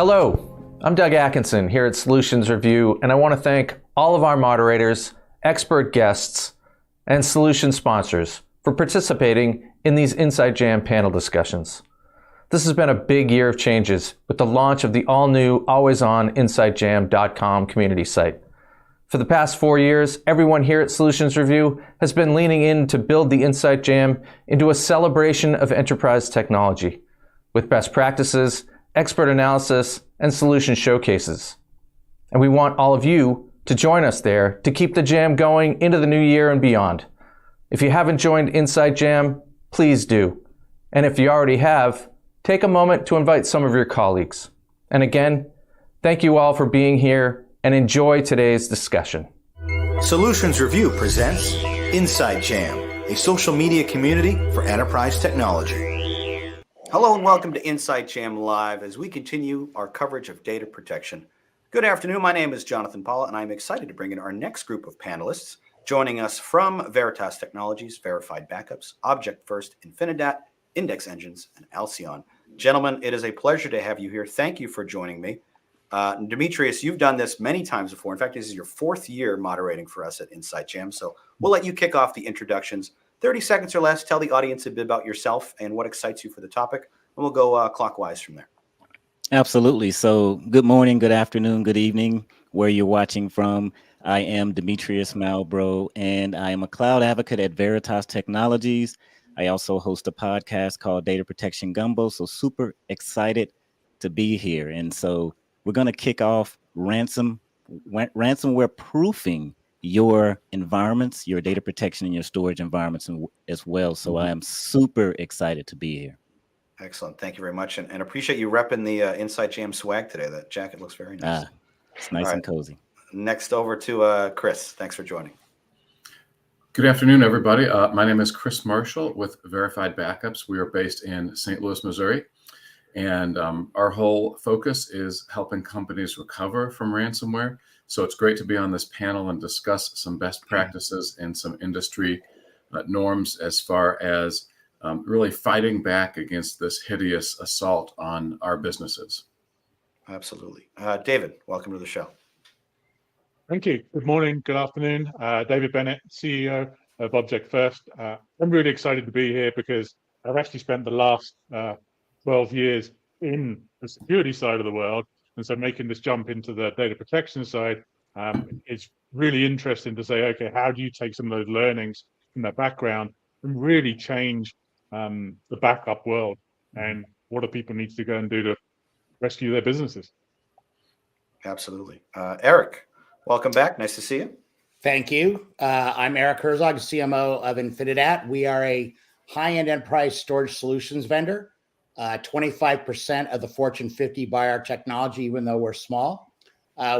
Hello, I'm Doug Atkinson here at Solutions Review, and I want to thank all of our moderators, expert guests, and solution sponsors for participating in these Inside Jam panel discussions. This has been a big year of changes with the launch of the all-new, always-on InsideJam.com community site. For the past 4 years, everyone here at Solutions Review has been leaning in to build the Inside Jam into a celebration of enterprise technology, with best practices, expert analysis, and solution showcases. And we want all of you to join us there to keep the jam going into the new year and beyond. If you haven't joined Inside Jam, please do. And if you already have, take a moment to invite some of your colleagues. And again, thank you all for being here and enjoy today's discussion. Solutions Review presents Inside Jam, a social media community for enterprise technology. Hello and welcome to Inside Jam Live as we continue our coverage of data protection. Good afternoon, my name is Jonathan Paula and I'm excited to bring in our next group of panelists. Joining us from Veritas Technologies, Verified Backups, Object First, Infinidat, Index Engines, and Alcyon. Gentlemen, it is a pleasure to have you here. Thank you for joining me. Demetrius, you've done this many times before. In fact, this is your 4th year moderating for us at Inside Jam. So we'll let you kick off the introductions. 30 seconds or less, tell the audience a bit about yourself and what excites you for the topic. And we'll go clockwise from there. Absolutely. So good morning, good afternoon, good evening, where you're watching from. I am Demetrius Malbro, and I am a cloud advocate at Veritas Technologies. I also host a podcast called Data Protection Gumbo. So super excited to be here. And so we're going to kick off ransomware-proofing your environments, your data protection and your storage environments as well. So I am super excited to be here. Excellent. Thank you very much. And appreciate you repping the Inside Jam swag today. That jacket looks very nice. It's nice and cozy. Next over to Chris. Thanks for joining. Good afternoon, everybody. My name is Chris Marshall with Verified Backups. We are based in St. Louis, Missouri. And our whole focus is helping companies recover from ransomware. So it's great to be on this panel and discuss some best practices and some industry norms as far as really fighting back against this hideous assault on our businesses. Absolutely. David, welcome to the show. Thank you. Good morning, good afternoon. David Bennett, CEO of Object First. I'm really excited to be here because I've actually spent the last 12 years in the security side of the world. And so making this jump into the data protection side, it's really interesting to say, okay, how do you take some of those learnings from that background and really change the backup world? And what do people need to go and do to rescue their businesses? Absolutely. Eric, welcome back. Nice to see you. Thank you. I'm Eric Herzog, CMO of Infinidat. We are a high-end enterprise storage solutions vendor. 25% of the Fortune 50 buy our technology, even though we're small.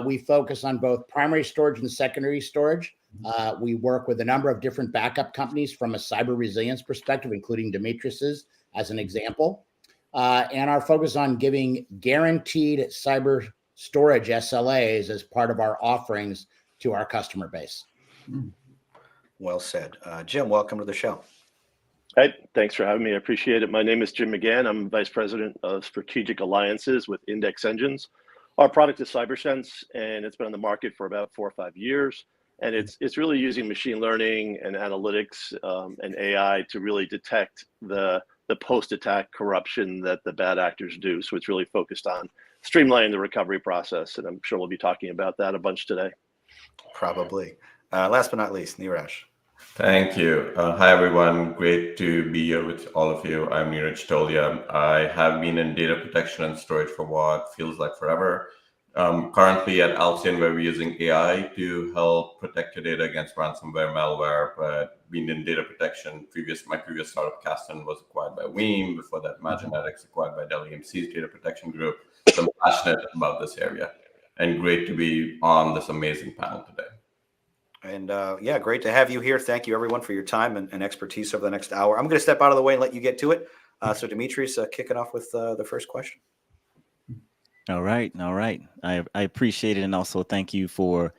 We focus on both primary storage and secondary storage. We work with a number of different backup companies from a cyber resilience perspective, including Demetrius's as an example. And our focus on giving guaranteed cyber storage SLAs as part of our offerings to our customer base. Well said. Jim, welcome to the show. Hey, thanks for having me. I appreciate it. My name is Jim McGann. I'm Vice President of Strategic Alliances with Index Engines. Our product is CyberSense, and it's been on the market for about 4 or 5 years. And it's really using machine learning and analytics and AI to really detect the post-attack corruption that the bad actors do. So it's really focused on streamlining the recovery process. And I'm sure we'll be talking about that a bunch today. Probably. Last but not least, Neeraj. Thank you. Hi, everyone. Great to be here with all of you. I'm Neeraj Tolia. I have been in data protection and storage for what feels like forever. Currently at Alcyon, where we're using AI to help protect your data against ransomware, malware, but being in data protection, my previous startup, Kasten, was acquired by Veeam. Before that, Magenetics acquired by Dell EMC's data protection group. So I'm passionate about this area and great to be on this amazing panel today. And yeah, great to have you here. Thank you, everyone, for your time and expertise over the next hour. I'm going to step out of the way and let you get to it. So Demetrius, kick it off with the first question. All right. I appreciate it. And also thank you for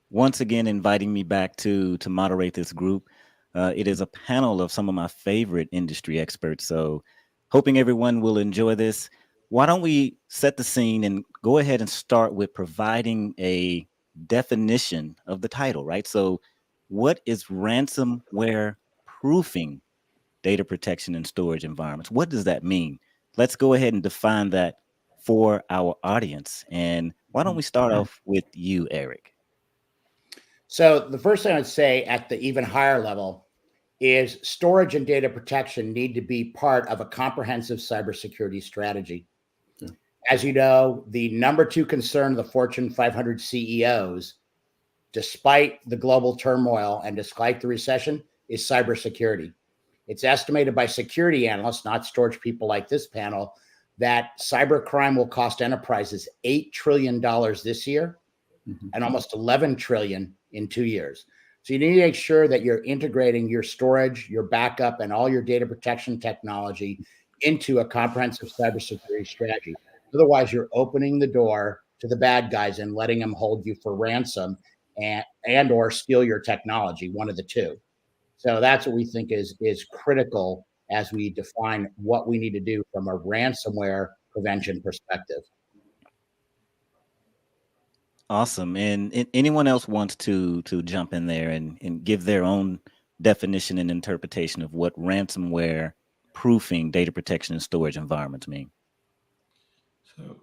once again inviting me back to moderate this group. It is a panel of some of my favorite industry experts. So hoping everyone will enjoy this. Why don't we set the scene and go ahead and start with providing a definition of the title, right? So what is ransomware proofing data protection and storage environments? What does that mean? Let's go ahead and define that for our audience. And why don't we start off with you, Eric? So the first thing I'd say at the even higher level is storage and data protection need to be part of a comprehensive cybersecurity strategy. Yeah. As you know, the number 2 concern of the Fortune 500 CEOs, despite the global turmoil and despite the recession, is cybersecurity. It's estimated by security analysts, not storage people like this panel, that cybercrime will cost enterprises $8 trillion this year and almost 11 trillion in 2 years. So you need to make sure that you're integrating your storage, your backup, and all your data protection technology into a comprehensive cybersecurity strategy. Otherwise, you're opening the door to the bad guys and letting them hold you for ransom and or steal your technology, one of the two. So that's what we think is critical as we define what we need to do from a ransomware prevention perspective. Awesome. And anyone else wants to jump in there and give their own definition and interpretation of what ransomware proofing data protection and storage environments mean? So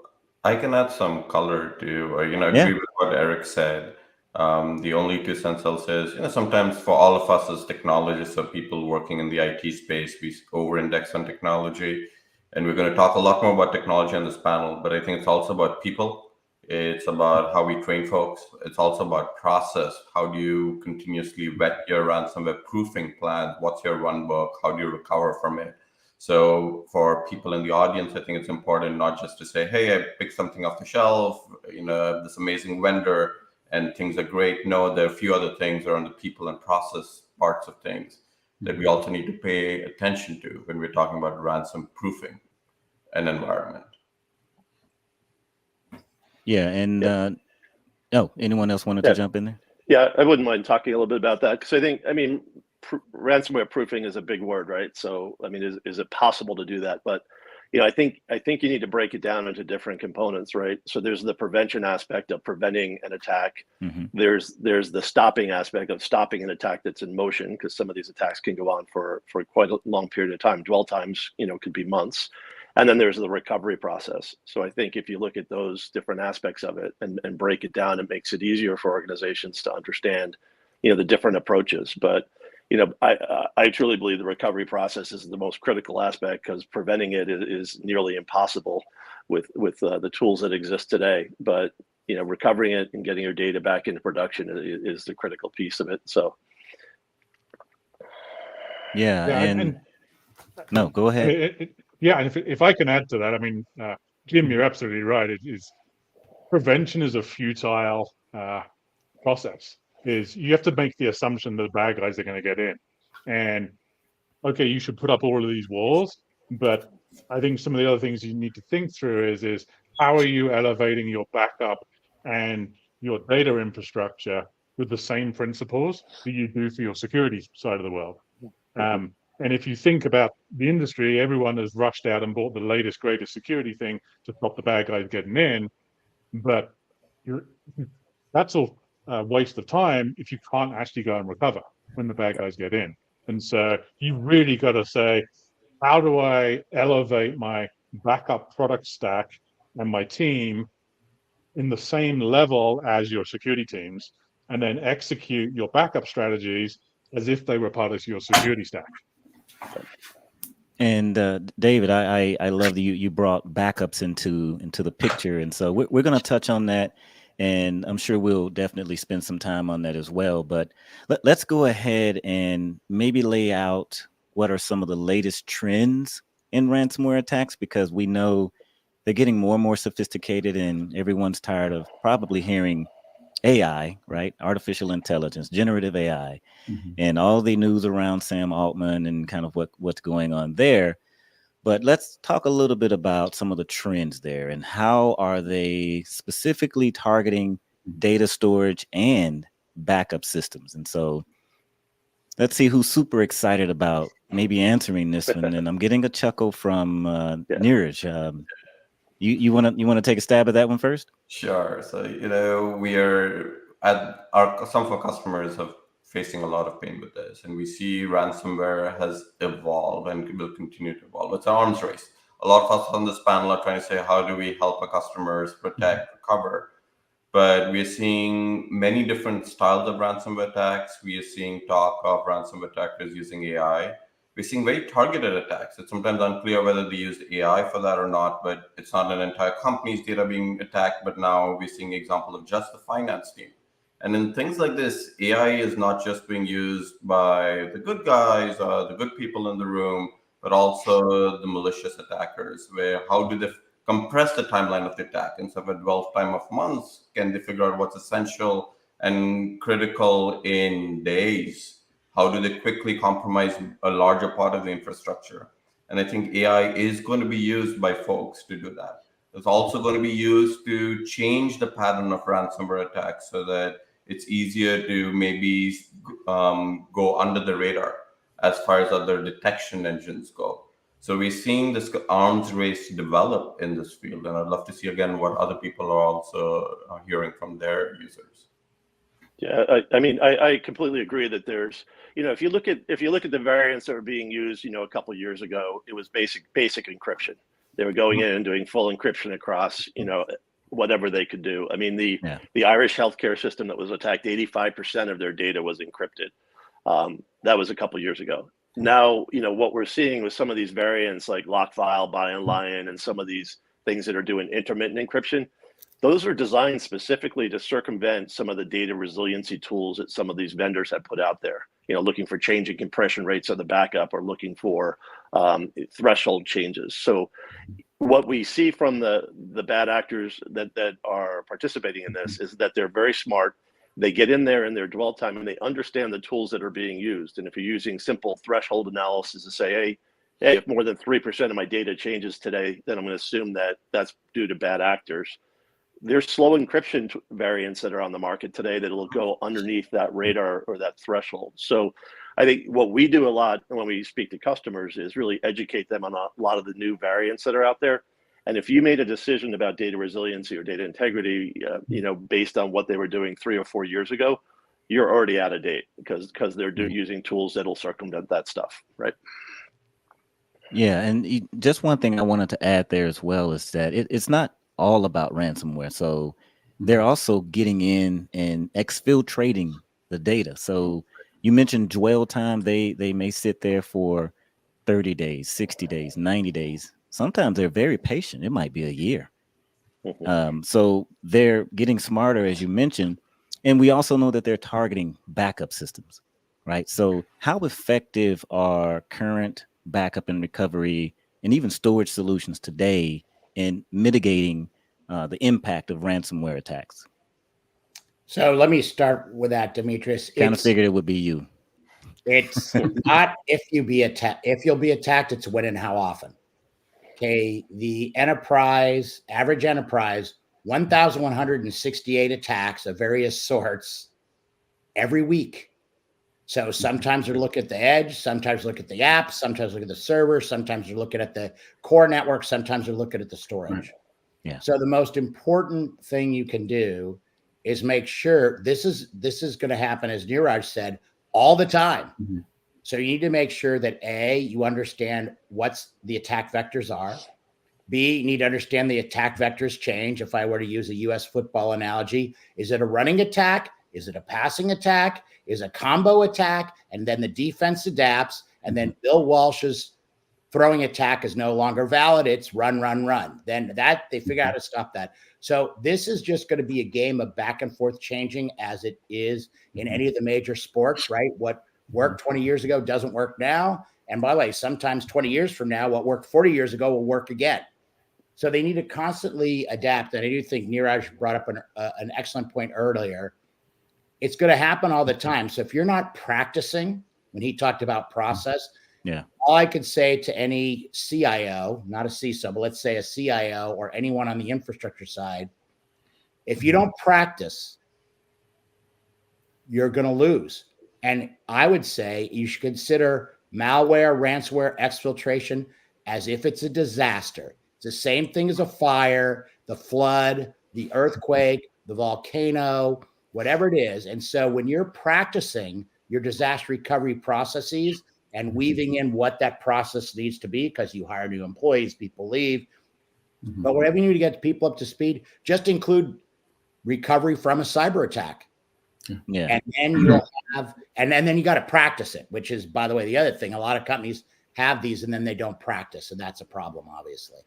I can add some color to, Yeah. agree with what Eric said. The only 2 cents I'll say is, sometimes for all of us as technologists or people working in the IT space, we over-index on technology. And we're going to talk a lot more about technology on this panel, but I think it's also about people. It's about how we train folks. It's also about process. How do you continuously vet your ransomware proofing plan? What's your run book? How do you recover from it? So for people in the audience, I think it's important not just to say, hey, I picked something off the shelf, this amazing vendor, and things are great. No, there are a few other things around the people and process parts of things that we also need to pay attention to when we're talking about ransom proofing an environment. Yeah. And anyone else wanted to jump in there? Yeah, I wouldn't mind talking a little bit about that because I think, ransomware proofing is a big word, right? So, is it possible to do that? But, I think you need to break it down into different components, right? So there's the prevention aspect of preventing an attack. There's the stopping aspect of stopping an attack that's in motion, because some of these attacks can go on for quite a long period of time. Dwell times, could be months. And then there's the recovery process. So I think if you look at those different aspects of it and break it down, it makes it easier for organizations to understand, the different approaches. But, I truly believe the recovery process is the most critical aspect, because preventing it is nearly impossible with the tools that exist today. But, recovering it and getting your data back into production is the critical piece of it. So. Yeah. No, go ahead. And if I can add to that, Jim, you're absolutely right. Prevention is a futile process. You have to make the assumption that the bad guys are going to get in, and okay, you should put up all of these walls, but I think some of the other things you need to think through is how are you elevating your backup and your data infrastructure with the same principles that you do for your security side of the world. And if you think about the industry, everyone has rushed out and bought the latest, greatest security thing to stop the bad guys getting in. But that's all a waste of time if you can't actually go and recover when the bad guys get in. And so you really got to say, how do I elevate my backup product stack and my team in the same level as your security teams, and then execute your backup strategies as if they were part of your security stack. And David, I love that you brought backups into the picture, and so we're going to touch on that, and I'm sure we'll definitely spend some time on that as well. But let's go ahead and maybe lay out what are some of the latest trends in ransomware attacks, because we know they're getting more and more sophisticated, and everyone's tired of probably hearing AI, right? Artificial intelligence, generative AI, and all the news around Sam Altman and kind of what's going on there. But let's talk a little bit about some of the trends there and how are they specifically targeting data storage and backup systems. And so let's see who's super excited about maybe answering this one. And I'm getting a chuckle from Neeraj. You want to take a stab at that one first? Sure. So, we are at some of our customers have facing a lot of pain with this, and we see ransomware has evolved and will continue to evolve. It's an arms race. A lot of us on this panel are trying to say, how do we help our customers protect, recover? But we are seeing many different styles of ransomware attacks. We are seeing talk of ransomware attackers using AI. We're seeing very targeted attacks. It's sometimes unclear whether they used AI for that or not, but it's not an entire company's data being attacked. But now we're seeing example of just the finance team. And in things like this, AI is not just being used by the good guys or the good people in the room, but also the malicious attackers, where how do they compress the timeline of the attack? Instead of a dwell time of months, can they figure out what's essential and critical in days? How do they quickly compromise a larger part of the infrastructure? And I think AI is going to be used by folks to do that. It's also going to be used to change the pattern of ransomware attacks so that it's easier to maybe go under the radar as far as other detection engines go. So we're seeing this arms race develop in this field, and I'd love to see again what other people are also hearing from their users. Yeah, I completely agree that there's, if you look at the variants that were being used, a couple of years ago, it was basic encryption. They were going in and doing full encryption across, whatever they could do. I mean, the Irish healthcare system that was attacked, 85% of their data was encrypted. That was a couple of years ago. Now, what we're seeing with some of these variants like Lockfile, Buy and Lion, and some of these things that are doing intermittent encryption, those are designed specifically to circumvent some of the data resiliency tools that some of these vendors have put out there, looking for changing compression rates of the backup or looking for threshold changes. So what we see from the bad actors that are participating in this is that they're very smart. They get in there in their dwell time and they understand the tools that are being used. And if you're using simple threshold analysis to say, hey, if more than 3% of my data changes today, then I'm going to assume that that's due to bad actors. There's slow encryption variants that are on the market today that will go underneath that radar or that threshold. So I think what we do a lot when we speak to customers is really educate them on a lot of the new variants that are out there. And if you made a decision about data resiliency or data integrity, based on what they were doing 3 or 4 years ago, you're already out of date because they're using tools that'll circumvent that stuff, right? Yeah, and just one thing I wanted to add there as well is that it's not all about ransomware. So they're also getting in and exfiltrating the data. So you mentioned dwell time. They may sit there for 30 days, 60 days, 90 days. Sometimes they're very patient. It might be a year. So they're getting smarter, as you mentioned. And we also know that they're targeting backup systems, right? So how effective are current backup and recovery and even storage solutions today in mitigating the impact of ransomware attacks? So let me start with that, Demetrius. Kind of figured it would be you. It's not if you'll be attacked, it's when and how often. Okay, the average enterprise, 1,168 attacks of various sorts every week. So sometimes they're looking at the edge, sometimes look at the app, sometimes look at the server, sometimes they're looking at the core network, sometimes they're looking at the storage. Yeah. So the most important thing you can do is make sure this is going to happen, as Neeraj said, all the time. So you need to make sure that A, you understand what's the attack vectors are. B, you need to understand the attack vectors change. If I were to use a US football analogy, is it a running attack? Is it a passing attack? Is it a combo attack? And then the defense adapts. And then Bill Walsh's throwing attack is no longer valid. It's run, run, run. Then they figure out how to stop that. So this is just going to be a game of back and forth changing as it is in any of the major sports, right? What worked 20 years ago doesn't work now. And by the way, sometimes 20 years from now, what worked 40 years ago will work again. So they need to constantly adapt. And I do think Neeraj brought up an excellent point earlier. It's going to happen all the time. So if you're not practicing, when he talked about process, all I could say to any CIO, not a CISO, but let's say a CIO or anyone on the infrastructure side, if you don't practice, you're going to lose. And I would say you should consider malware, ransomware, exfiltration as if it's a disaster. It's the same thing as a fire, the flood, the earthquake, the volcano, whatever it is. And so when you're practicing your disaster recovery processes and weaving in what that process needs to be, because you hire new employees, people leave, but whatever you need to get people up to speed, just include recovery from a cyber attack. Yeah. And then you'll have, and then you got to practice it, which is, by the way, the other thing. A lot of companies have these and then they don't practice, and that's a problem, obviously.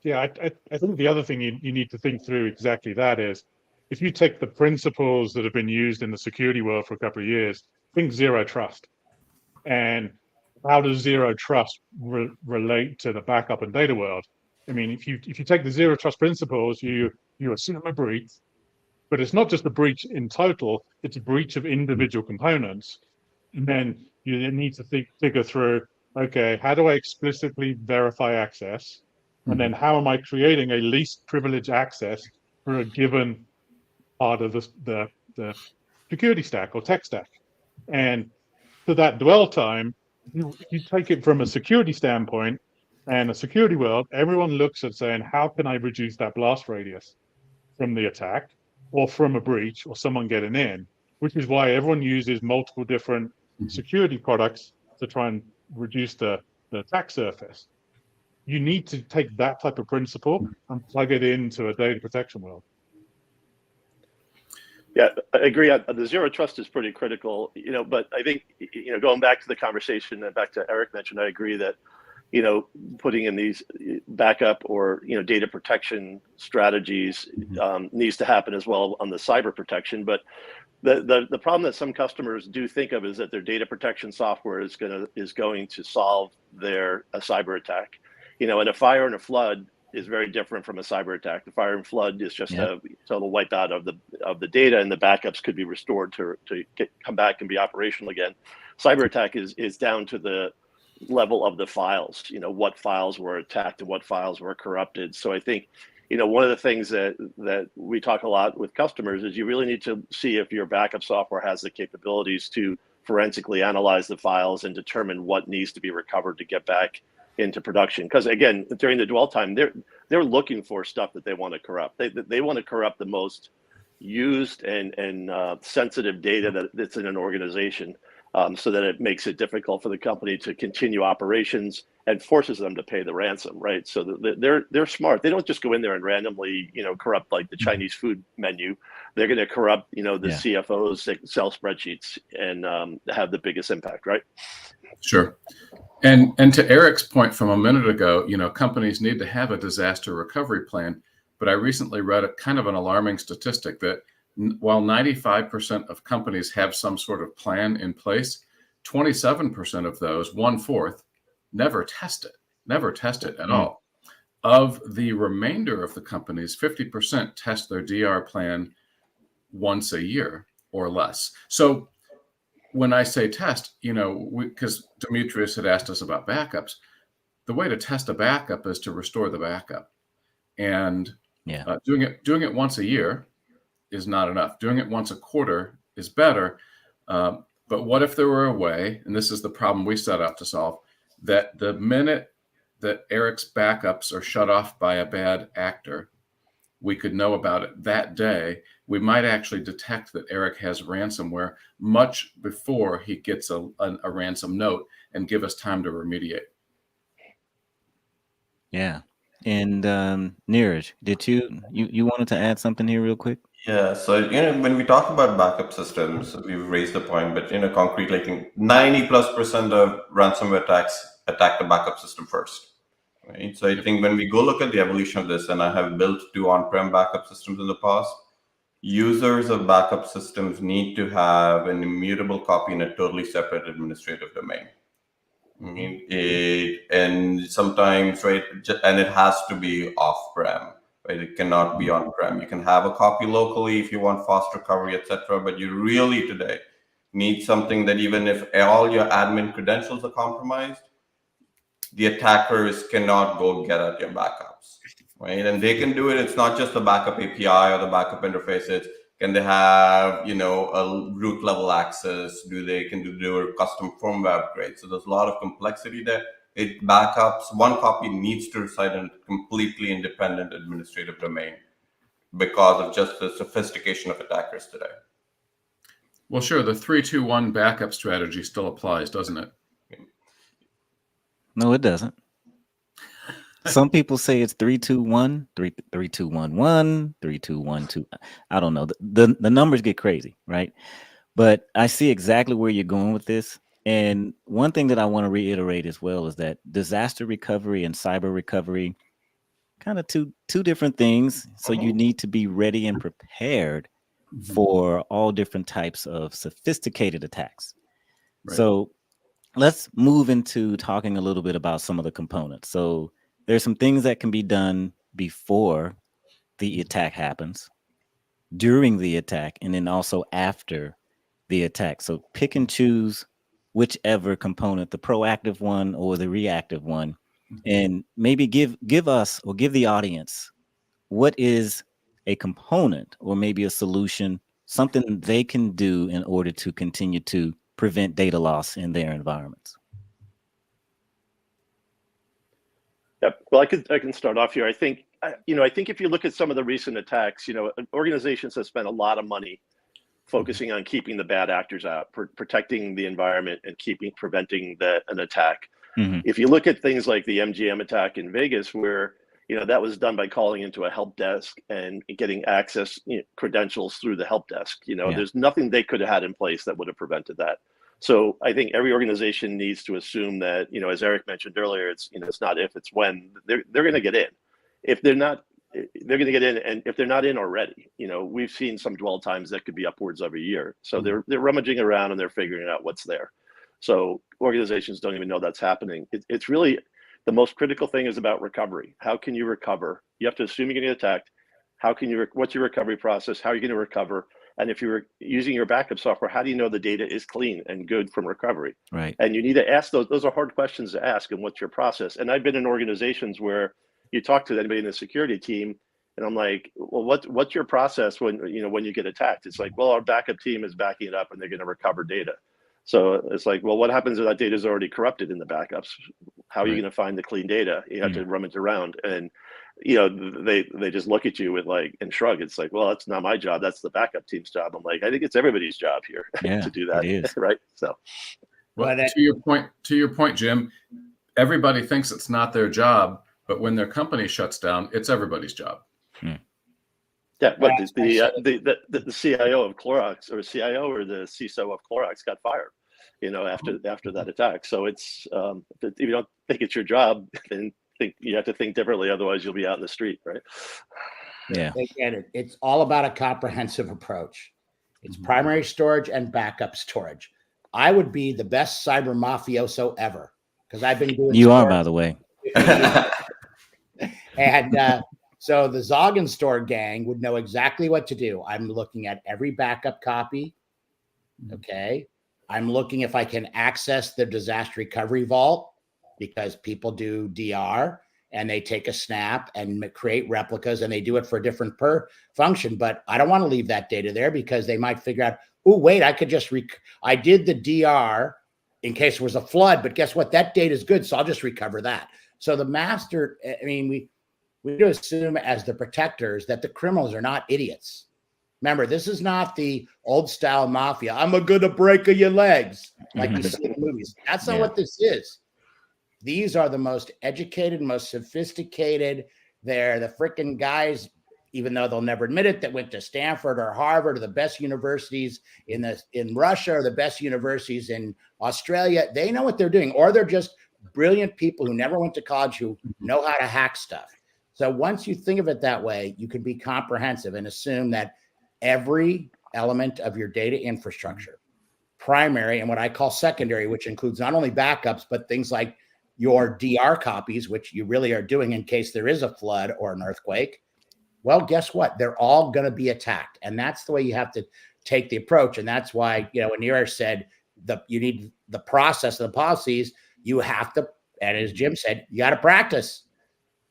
Yeah, I think the other thing you need to think through exactly that is, if you take the principles that have been used in the security world for a couple of years, think zero trust. And how does zero trust relate to the backup and data world? I mean, if you take the zero trust principles, you assume a breach, but it's not just a breach in total, it's a breach of individual components. And then you need to figure through, okay, how do I explicitly verify access? And then how am I creating a least privileged access for a given part of the security stack or tech stack? And to that dwell time, you take it from a security standpoint and a security world, everyone looks at saying, how can I reduce that blast radius from the attack or from a breach or someone getting in? Which is why everyone uses multiple different security products to try and reduce the attack surface. You need to take that type of principle and plug it into a data protection world. Yeah, I agree. The zero trust is pretty critical, but I think, going back to the conversation and back to Eric mentioned, I agree that, putting in these backup or, data protection strategies needs to happen as well on the cyber protection. But the problem that some customers do think of is that their data protection software is going to solve their cyber attack. And a fire and a flood is very different from a cyber attack. The fire and flood is just a total wipeout of the data, and the backups could be restored to come back and be operational again. Cyber attack is down to the level of the files, what files were attacked and what files were corrupted. So I think, one of the things that we talk a lot with customers is you really need to see if your backup software has the capabilities to forensically analyze the files and determine what needs to be recovered to get back into production. Because again, during the dwell time, they're looking for stuff that they want to corrupt. They want to corrupt the most used and sensitive data that's in an organization, so that it makes it difficult for the company to continue operations and forces them to pay the ransom, right? So they're smart. They don't just go in there and randomly, corrupt like the Chinese food menu. They're going to corrupt, the CFO's Excel spreadsheets and have the biggest impact, right? Sure. And to Eric's point from a minute ago, companies need to have a disaster recovery plan. But I recently read a kind of an alarming statistic that while 95% of companies have some sort of plan in place, 27% of those, 1/4, never test it at all. Of the remainder of the companies, 50% test their DR plan once a year or less. So when I say test, because Demetrius had asked us about backups, the way to test a backup is to restore the backup. And doing it once a year is not enough. Doing it once a quarter is better. But what if there were a way, and this is the problem we set out to solve, that the minute that Eric's backups are shut off by a bad actor, we could know about it that day. We might actually detect that Eric has ransomware much before he gets a ransom note and give us time to remediate. Yeah. And Neeraj, did you wanted to add something here real quick? Yeah, so when we talk about backup systems, we've raised the point, but concretely, I think 90+% of ransomware attacks attack the backup system first. Right. So I think when we go look at the evolution of this, and I have built 2 on-prem backup systems in the past, users of backup systems need to have an immutable copy in a totally separate administrative domain. I mean, and sometimes, right, and it has to be off-prem, right? It cannot be on-prem. You can have a copy locally if you want fast recovery, etc. But you really today need something that even if all your admin credentials are compromised, the attackers cannot go get at your backups, right? And they can do it. It's not just the backup API or the backup interface. It's can they have, a root level access? Can do a custom firmware upgrade? So there's a lot of complexity there. It backups, one copy needs to reside in a completely independent administrative domain because of just the sophistication of attackers today. Well, sure, the 3-2-1 backup strategy still applies, doesn't it? No, it doesn't. Some people say it's 3-2-1, 3-2-1-1, 3-2-1-2. I don't know. The numbers get crazy, right? But I see exactly where you're going with this. And one thing that I want to reiterate as well is that disaster recovery and cyber recovery, kind of two different things. So you need to be ready and prepared for all different types of sophisticated attacks. Right. So let's move into talking a little bit about some of the components. So there's some things that can be done before the attack happens, during the attack, and then also after the attack. So pick and choose whichever component, the proactive one or the reactive one, and maybe give us or give the audience what is a component or maybe a solution, something they can do in order to continue to prevent data loss in their environments. Yep. Well, I can start off here. I think if you look at some of the recent attacks, organizations have spent a lot of money focusing on keeping the bad actors out, protecting the environment, and preventing an attack. If you look at things like the MGM attack in Vegas, where that was done by calling into a help desk and getting access credentials through the help desk. There's nothing they could have had in place that would have prevented that. So I think every organization needs to assume that, as Eric mentioned earlier, it's not if, it's when they're going to get in. If they're not, they're going to get in, and if they're not in already, we've seen some dwell times that could be upwards of a year. So they're rummaging around and they're figuring out what's there. So organizations don't even know that's happening. It's really the most critical thing is about recovery. How can you recover? You have to assume you're going to get attacked. How can you? What's your recovery process? How are you going to recover? And if you're using your backup software, how do you know the data is clean and good from recovery? Right. And you need to ask those. Those are hard questions to ask. And what's your process? And I've been in organizations where you talk to anybody in the security team, and I'm like, well, what's your process when you get attacked? It's like, well, our backup team is backing it up and they're going to recover data. So it's like, well, what happens if that data is already corrupted in the backups? How are you going to find the clean data? You have to rummage around, and they just look at you with and shrug. It's like, well, that's not my job. That's the backup team's job. I'm like, I think it's everybody's job here to do that. It is. Right. So, well, to your point, Jim, everybody thinks it's not their job, but when their company shuts down, it's everybody's job. Yeah, but the CIO of Clorox, or CIO or the CISO of Clorox, got fired, after that attack. So it's if you don't think it's your job, then you have to think differently. Otherwise, you'll be out in the street, right? Yeah. Again, it's all about a comprehensive approach. It's primary storage and backup storage. I would be the best cyber mafioso ever because I've been doing. You are, by the way. And so the Zoggin Store gang would know exactly what to do. I'm looking at every backup copy. Okay. I'm looking if I can access the disaster recovery vault, because people do DR and they take a snap and create replicas, and they do it for a different function. But I don't want to leave that data there because they might figure out, oh, wait, I could just, I did the DR in case there was a flood, but guess what? That data is good. So I'll just recover that. So the master, I mean, we do assume as the protectors that the criminals are not idiots. Remember, this is not the old style mafia. I'm going to break your legs like you see in the movies. That's not what this is. These are the most educated, most sophisticated. They're the freaking guys, even though they'll never admit it, that went to Stanford or Harvard or the best universities in Russia or the best universities in Australia. They know what they're doing, or they're just brilliant people who never went to college who know how to hack stuff. So once you think of it that way, you can be comprehensive and assume that every element of your data infrastructure, primary and what I call secondary, which includes not only backups, but things like your DR copies, which you really are doing in case there is a flood or an earthquake. Well, guess what? They're all going to be attacked. And that's the way you have to take the approach. And that's why, when Neeraj said you need the process and the policies, you have to, and as Jim said, you got to practice.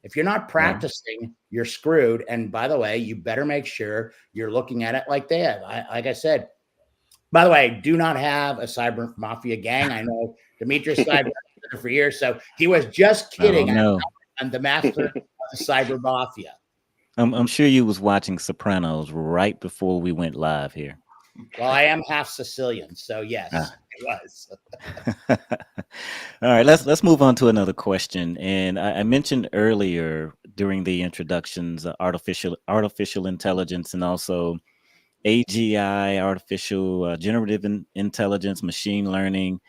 If you're not practicing, you're screwed. And by the way, you better make sure you're looking at it like they have. Like I said, by the way, I do not have a cyber mafia gang. I know Demetrius cyber for years. So he was just kidding. No, I'm the master of the cyber mafia. I'm sure you was watching Sopranos right before we went live here. Well, I am half Sicilian, so yes, it was. All right, let's move on to another question. And I mentioned earlier during the introductions artificial intelligence, and also AGI, artificial generative intelligence, machine learning.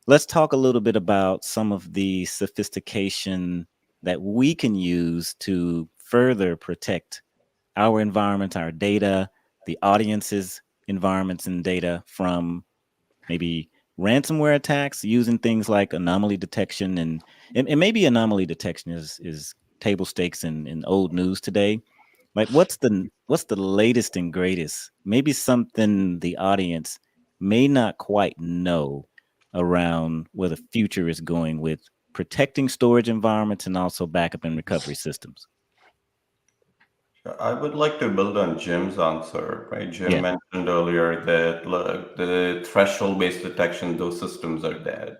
Let's talk a little bit about some of the sophistication that we can use to further protect our environment, our data, the audience's environments and data from maybe ransomware attacks, using things like anomaly detection. And maybe anomaly detection is table stakes in old news today. Like, what's the latest and greatest? Maybe something the audience may not quite know around where the future is going with protecting storage environments and also backup and recovery systems. I would like to build on Jim's answer, right? Jim Yeah. mentioned earlier that look, the threshold-based detection, those systems are dead,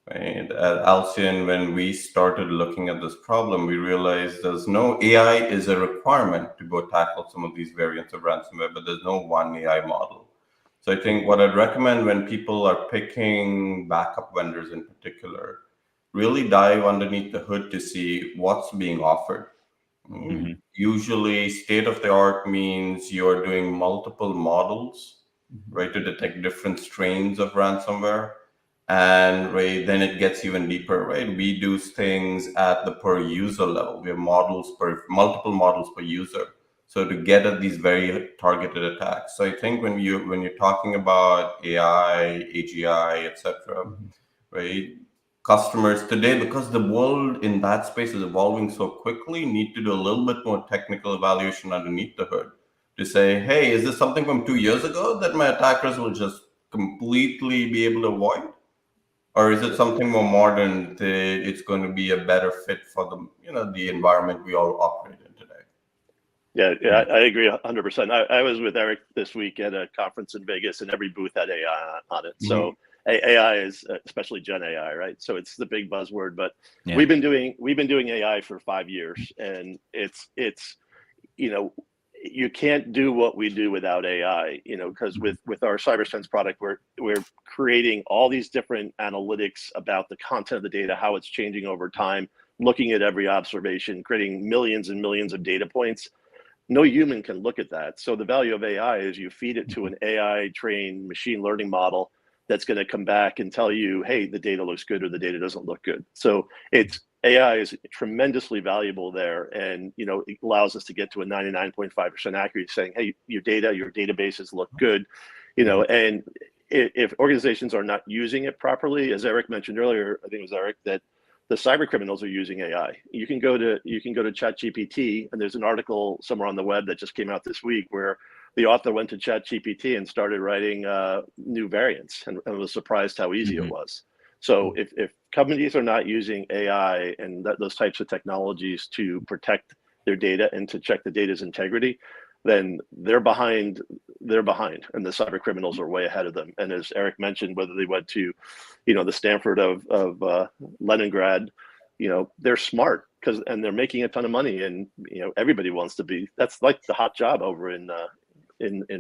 right? At Alcyon, when we started looking at this problem, we realized there's no AI is a requirement to go tackle some of these variants of ransomware, but there's no one AI model. So I think what I'd recommend when people are picking backup vendors in particular, really dive underneath the hood to see what's being offered. Mm-hmm. Usually, state of the art means you're doing multiple models, right, to detect different strains of ransomware. And right, then it gets even deeper, right? We do things at the per user level. We have multiple models per user. So to get at these very targeted attacks. So I think when you're talking about AI, AGI, etc., right? Customers today, because the world in that space is evolving so quickly, need to do a little bit more technical evaluation underneath the hood to say, hey, is this something from 2 years ago that my attackers will just completely be able to avoid? Or is it something more modern that it's going to be a better fit for the environment we all operate in today? Yeah, I agree 100%. I was with Eric this week at a conference in Vegas, and every booth had AI on it. So AI is especially Gen AI, right? So it's the big buzzword. But we've been doing AI for 5 years, and it's you can't do what we do without AI. Because with our CyberSense product, we're creating all these different analytics about the content of the data, how it's changing over time, looking at every observation, creating millions and millions of data points. No human can look at that. So the value of AI is you feed it to an AI trained machine learning model that's going to come back and tell you, hey, the data looks good or the data doesn't look good. So AI is tremendously valuable there, and it allows us to get to a 99.5% accuracy, saying, hey, your databases look good, and if organizations are not using it properly, as Eric mentioned earlier, I think it was Eric, that the cyber criminals are using AI. You can go to ChatGPT, and there's an article somewhere on the web that just came out this week where the author went to ChatGPT and started writing new variants, and was surprised how easy it was. So if companies are not using AI and those types of technologies to protect their data and to check the data's integrity, then they're behind, and the cyber criminals are way ahead of them. And as Eric mentioned, whether they went to, the Stanford of Leningrad, they're smart and they're making a ton of money, and everybody wants to be. That's like the hot job over in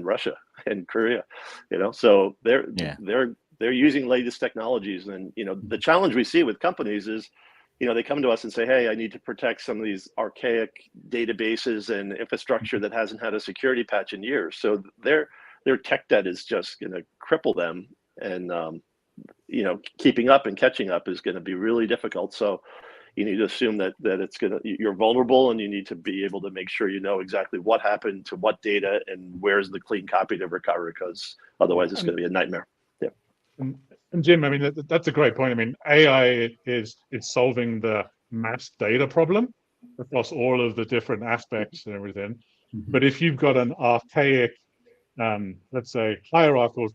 Russia and Korea, So they're using latest technologies, and the challenge we see with companies is, they come to us and say, hey, I need to protect some of these archaic databases and infrastructure that hasn't had a security patch in years. So their tech debt is just going to cripple them, and keeping up and catching up is going to be really difficult. So you need to assume that you're vulnerable, and you need to be able to make sure you know exactly what happened to what data and where's the clean copy to recover, because otherwise it's going to be a nightmare. Yeah. And Jim, I mean, that's a great point. I mean, AI is solving the mass data problem across all of the different aspects and everything. But if you've got an archaic, let's say, hierarchical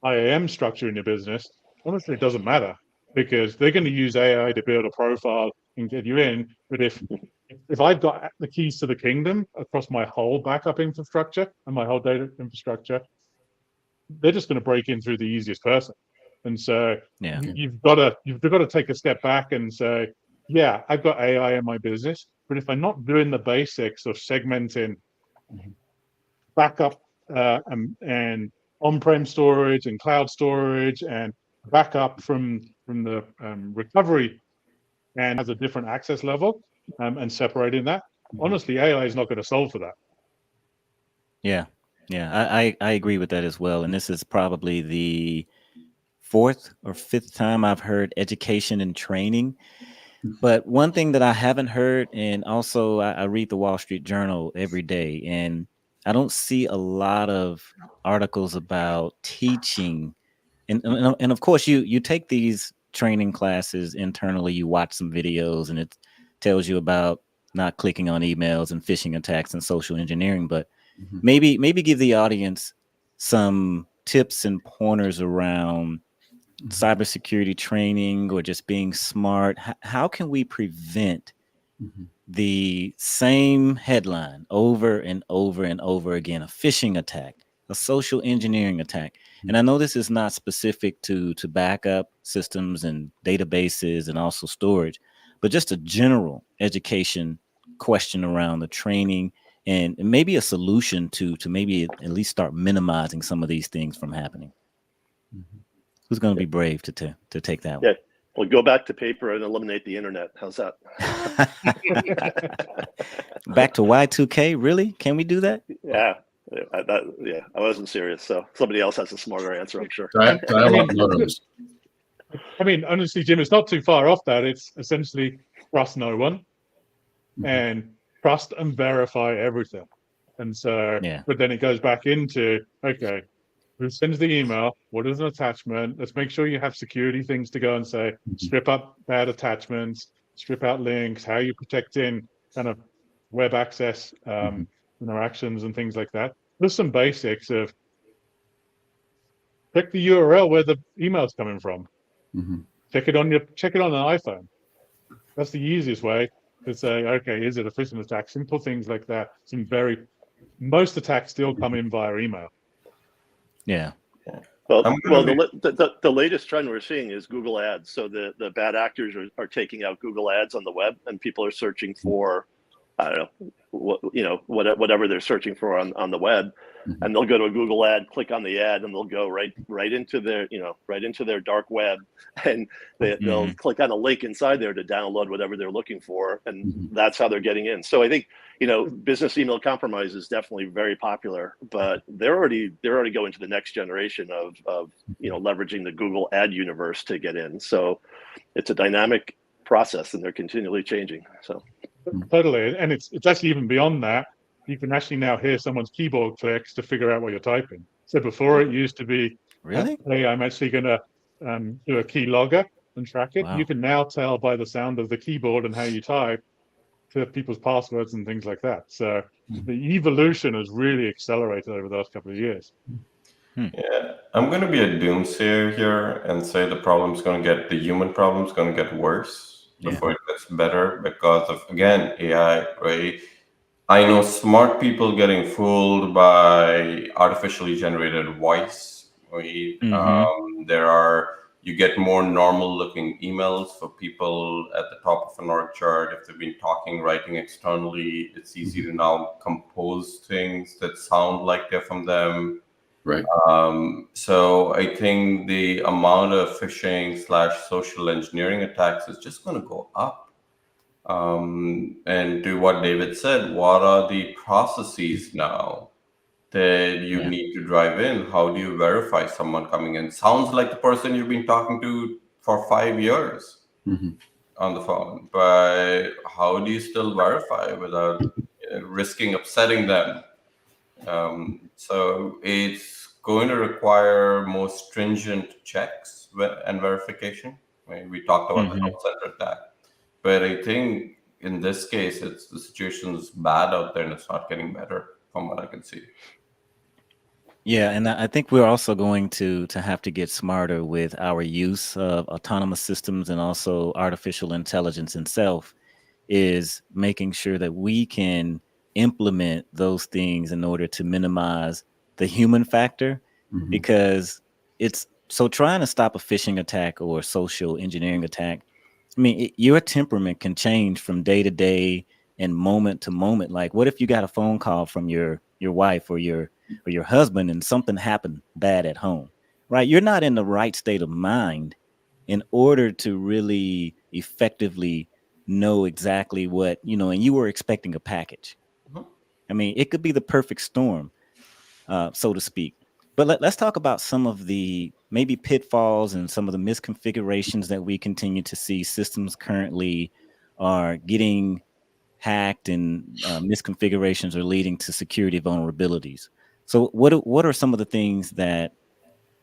IAM structure in your business, honestly, it doesn't matter, because they're going to use AI to build a profile and get you in. But if I've got the keys to the kingdom across my whole backup infrastructure and my whole data infrastructure, they're just going to break in through the easiest person. And so Yeah. you've got to take a step back and say, yeah, I've got AI in my business, but if I'm not doing the basics of segmenting backup and on-prem storage and cloud storage and backup from the recovery and has a different access level and separating that, honestly, AI is not going to solve for that. Yeah. I agree with that as well. And this is probably the 4th or 5th time I've heard education and training. But one thing that I haven't heard, and also I read the Wall Street Journal every day, and I don't see a lot of articles about teaching. And of course, you take these training classes internally, you watch some videos, and it tells you about not clicking on emails and phishing attacks and social engineering. But maybe give the audience some tips and pointers around cybersecurity training or just being smart. How can we prevent the same headline over and over and over again, a phishing attack, a social engineering attack? And I know this is not specific to backup systems and databases and also storage, but just a general education question around the training and maybe a solution to maybe at least start minimizing some of these things from happening. Who's going to be brave to take that one? Yeah, well, go back to paper and eliminate the internet. How's that? Back to Y2K, really? Can we do that? Yeah, I wasn't serious. So somebody else has a smarter answer, I'm sure. Dial-up modems. I mean, honestly, Jim, it's not too far off that. It's essentially trust no one and trust and verify everything. And so, but then it goes back into, okay, who sends the email? What is an attachment? Let's make sure you have security things to go and say, strip up bad attachments, strip out links, how are you protecting kind of web access interactions and things like that. There's some basics of check the URL where the email's coming from. Check it on an iPhone. That's the easiest way to say, okay, is it a phishing attack? Simple things like that. Most attacks still come in via email. Yeah. Well, the latest trend we're seeing is Google Ads. So the bad actors are taking out Google Ads on the web, and people are searching for, I don't know, whatever they're searching for on the web, and they'll go to a Google ad, click on the ad, and they'll go right into their dark web, and they'll click on a link inside there to download whatever they're looking for, and that's how they're getting in. So I think business email compromise is definitely very popular, but they're already going to the next generation of leveraging the Google ad universe to get in. So it's a dynamic process, and they're continually changing. So totally, and it's actually even beyond that. You can actually now hear someone's keyboard clicks to figure out what you're typing. So before it used to be, really, hey, I'm actually going to do a key logger and track it. Wow. You can now tell by the sound of the keyboard and how you type to people's passwords and things like that. So the evolution has really accelerated over the last couple of years. Yeah, I'm going to be a doomsayer here and say the human problem's going to get worse before it gets better because of, again, AI, right? I know smart people getting fooled by artificially generated voice. Right? You get more normal looking emails for people at the top of an org chart. If they've been writing externally, it's easy to now compose things that sound like they're from them. Right. So I think the amount of phishing / social engineering attacks is just going to go up. And to what David said, what are the processes now that you need to drive in? How do you verify someone coming in? Sounds like the person you've been talking to for 5 years on the phone, but how do you still verify without risking upsetting them? So it's going to require more stringent checks and verification. I mean, we talked about the help center attack. But I think in this case, the situation's bad out there and it's not getting better from what I can see. Yeah, and I think we're also going to have to get smarter with our use of autonomous systems and also artificial intelligence itself is making sure that we can implement those things in order to minimize the human factor because it's So trying to stop a phishing attack or a social engineering attack, I mean, your temperament can change from day to day and moment to moment. Like, what if you got a phone call from your wife or your husband and something happened bad at home, right? You're not in the right state of mind in order to really effectively know exactly what, and you were expecting a package. Mhm. I mean, it could be the perfect storm, so to speak. But let's talk about some of the maybe pitfalls and some of the misconfigurations that we continue to see. Systems currently are getting hacked, and misconfigurations are leading to security vulnerabilities. So what are some of the things that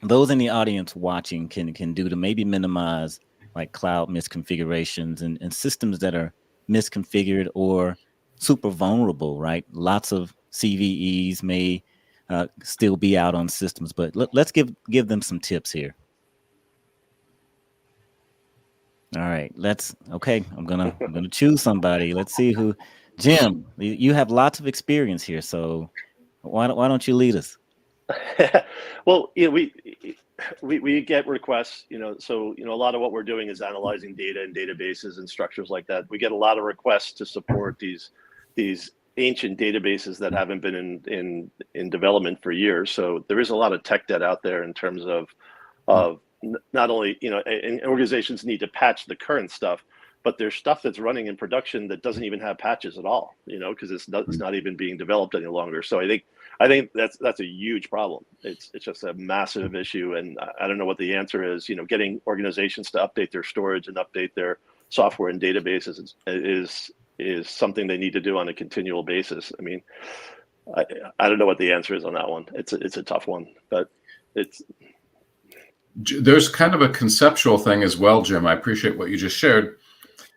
those in the audience watching can do to maybe minimize like cloud misconfigurations and systems that are misconfigured or super vulnerable, right? Lots of CVEs may still be out on systems, but let's give them some tips here. All right, I'm gonna choose somebody. Let's see who. Jim, you have lots of experience here, so why don't you lead us? Well, we get requests, so a lot of what we're doing is analyzing data and databases and structures like that. We get a lot of requests to support these ancient databases that haven't been in development for years. So there is a lot of tech debt out there in terms of not only and organizations need to patch the current stuff, but there's stuff that's running in production that doesn't even have patches at all, because it's not even being developed any longer. So I think that's a huge problem. It's just a massive issue, and I don't know what the answer is. Getting organizations to update their storage and update their software and databases is something they need to do on a continual basis. I mean, I don't know what the answer is on that one. It's a tough one, but There's kind of a conceptual thing as well, Jim. I appreciate what you just shared.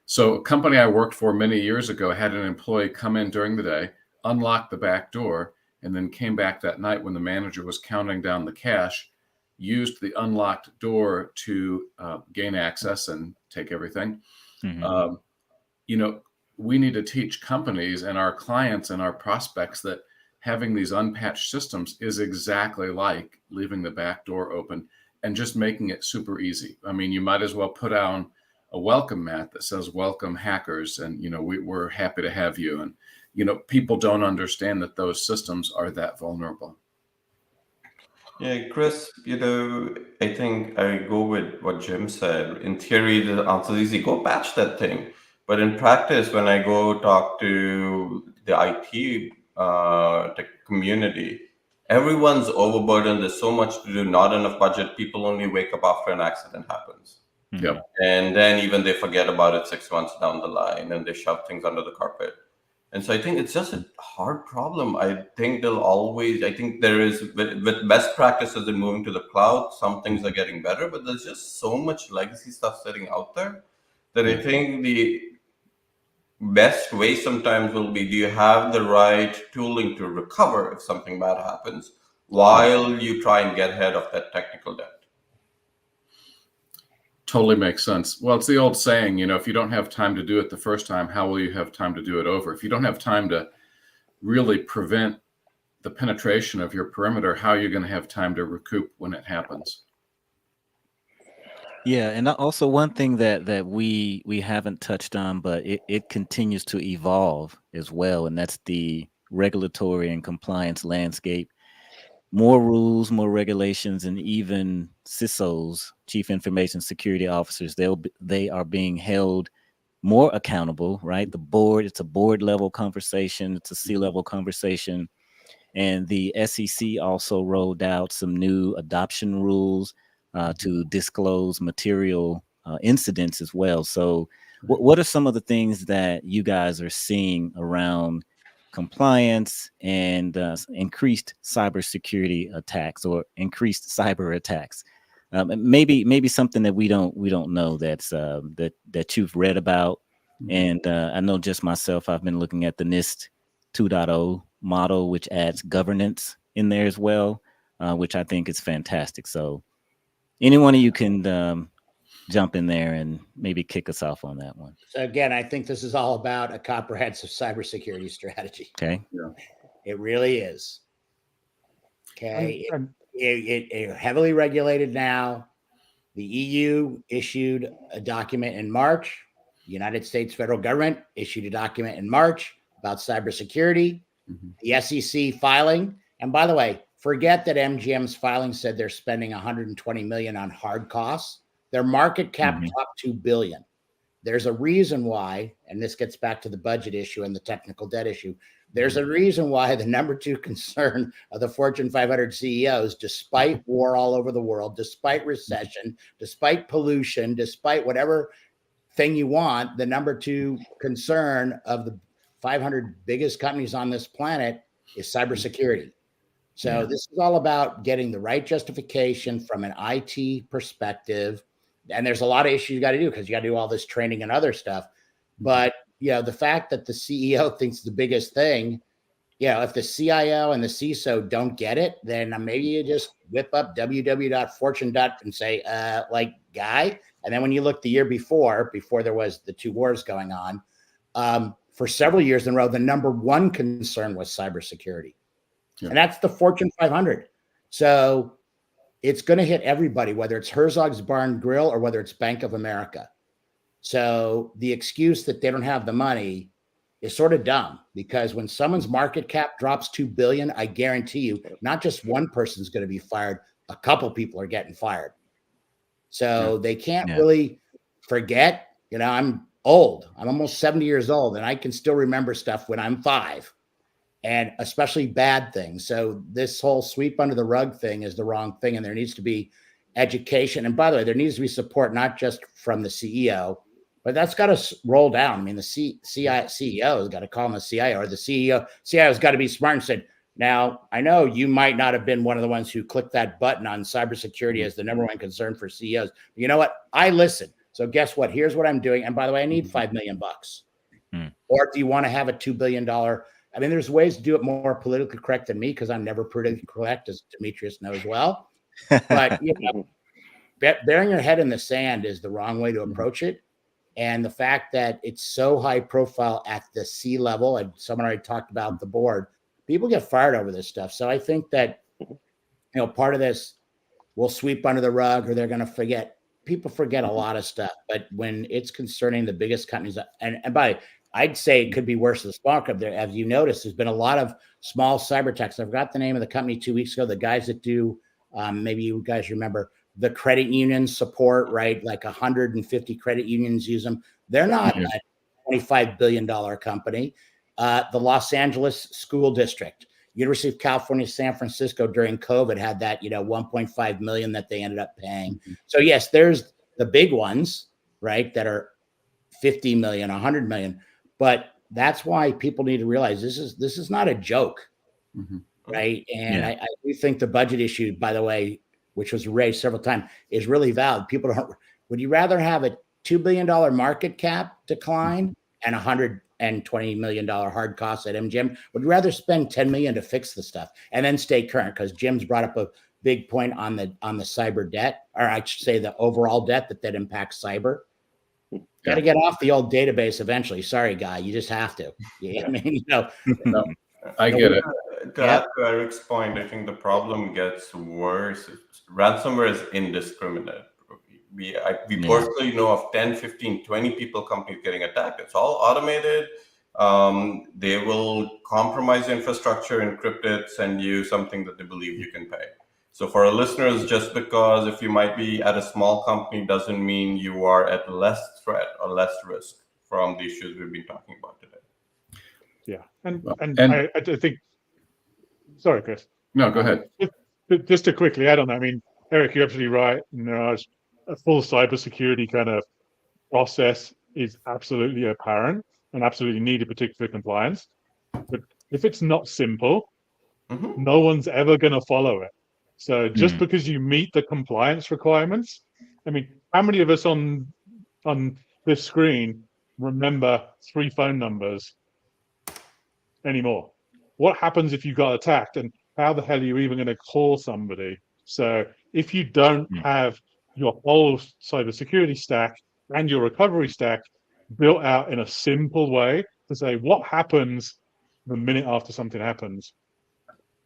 So a company I worked for many years ago had an employee come in during the day, unlock the back door, and then came back that night when the manager was counting down the cash, used the unlocked door to gain access and take everything. Mm-hmm. We need to teach companies and our clients and our prospects that having these unpatched systems is exactly like leaving the back door open and just making it super easy. I mean, you might as well put on a welcome mat that says welcome hackers, and we're happy to have you. And people don't understand that those systems are that vulnerable. Yeah, Chris, I think I go with what Jim said. In theory, the answer is easy. Go patch that thing. But in practice, when I go talk to the IT tech community, everyone's overburdened. There's so much to do, not enough budget. People only wake up after an accident happens. Mm-hmm. Yep. And then even they forget about it 6 months down the line and they shove things under the carpet. And so I think it's just a hard problem. I think there is, with best practices in moving to the cloud, some things are getting better, but there's just so much legacy stuff sitting out there that I think the best way sometimes will be, do you have the right tooling to recover if something bad happens while you try and get ahead of that technical debt? Totally makes sense. Well, it's the old saying, if you don't have time to do it the first time, how will you have time to do it over? If you don't have time to really prevent the penetration of your perimeter, how are you going to have time to recoup when it happens? Yeah, and also one thing that we haven't touched on, but it continues to evolve as well, and that's the regulatory and compliance landscape. More rules, more regulations, and even CISOs, Chief Information Security Officers, they are being held more accountable, right? It's a board level conversation, it's a C-level conversation. And the SEC also rolled out some new adoption rules to disclose material incidents as well. So what are some of the things that you guys are seeing around compliance and increased cybersecurity attacks or increased cyber attacks? Maybe something that we don't know that you've read about. And I know just myself, I've been looking at the NIST 2.0 model, which adds governance in there as well, which I think is fantastic. So any one of you can jump in there and maybe kick us off on that one. So again, I think this is all about a comprehensive cybersecurity strategy. Okay. Yeah. It really is. Okay. It heavily regulated now. The EU issued a document in March. The United States federal government issued a document in March about cybersecurity. The SEC filing. And by the way, forget that MGM's filing said they're spending 120 million on hard costs. Their market cap topped 2 billion. There's a reason why, and this gets back to the budget issue and the technical debt issue. There's a reason why the number 2 concern of the Fortune 500 CEOs, despite war all over the world, despite recession, despite pollution, despite whatever thing you want, the number 2 concern of the 500 biggest companies on this planet is cybersecurity. So this is all about getting the right justification from an IT perspective. And there's a lot of issues you got to do because you got to do all this training and other stuff. But, the fact that the CEO thinks the biggest thing, if the CIO and the CISO don't get it, then maybe you just whip up www.fortune. and say, guy. And then when you look the year before there was the 2 wars going on, for several years in a row, the number 1 concern was cybersecurity. And that's the Fortune 500. So it's going to hit everybody, whether it's Herzog's Bar and Grill or whether it's Bank of America. So the excuse that they don't have the money is sort of dumb, because when someone's market cap drops 2 billion, I guarantee you, not just one person's going to be fired, a couple people are getting fired. So they can't really forget. I'm old. I'm almost 70 years old, and I can still remember stuff when I'm 5. And especially bad things. So this whole sweep under the rug thing is the wrong thing. And there needs to be education. And by the way, there needs to be support, not just from the CEO, but that's got to roll down. I mean, the CEO has got to call on the CIO, or the CIO has got to be smart and said, now, I know you might not have been one of the ones who clicked that button on cybersecurity as the number 1 concern for CEOs. But you know what? I listen. So guess what? Here's what I'm doing. And by the way, I need $5 million. Or do you want to have a $2 billion? I mean, there's ways to do it more politically correct than me, because I'm never politically correct, as Demetrius knows well. But burying your head in the sand is the wrong way to approach it. And the fact that it's so high profile at the C level, and someone already talked about the board, people get fired over this stuff. So I think that, part of this will sweep under the rug, or they're going to forget. People forget a lot of stuff. But when it's concerning the biggest companies, and by I'd say it could be worse than the small company. There, as you noticed, there's been a lot of small cyber techs. I forgot the name of the company 2 weeks ago. The guys that do, maybe you guys remember, the credit union support, right? Like 150 credit unions use them. They're not a $25 billion company. The Los Angeles School District, University of California, San Francisco during COVID had that, 1.5 million that they ended up paying. So yes, there's the big ones, right? That are 50 million, 100 million. But that's why people need to realize this is not a joke, right? And I do think the budget issue, by the way, which was raised several times, is really valid. People don't. Would you rather have a $2 billion market cap decline and $120 million hard costs at MGM? Would you rather spend $10 million to fix the stuff and then stay current? Because Jim's brought up a big point on the cyber debt, or I should say the overall debt that impacts cyber. Got to get off the old database eventually. Sorry, guy, you just have to. I mean, I get it. To add to Eric's point, I think the problem gets worse. Ransomware is indiscriminate. We personally know of 10, 15, 20 people companies getting attacked. It's all automated. They will compromise infrastructure, encrypt it, send you something that they believe you can pay. So for our listeners, just because if you might be at a small company doesn't mean you are at less threat or less risk from the issues we've been talking about today. Yeah, and I think. Sorry, Chris. No, go ahead. Just to quickly add on that, I mean, Eric, you're absolutely right. A full cybersecurity kind of process is absolutely apparent and absolutely needed, particularly for compliance. But if it's not simple, no one's ever going to follow it. So just because you meet the compliance requirements, I mean, how many of us on this screen remember 3 phone numbers anymore? What happens if you got attacked, and how the hell are you even going to call somebody? So if you don't have your whole cybersecurity stack and your recovery stack built out in a simple way to say what happens the minute after something happens,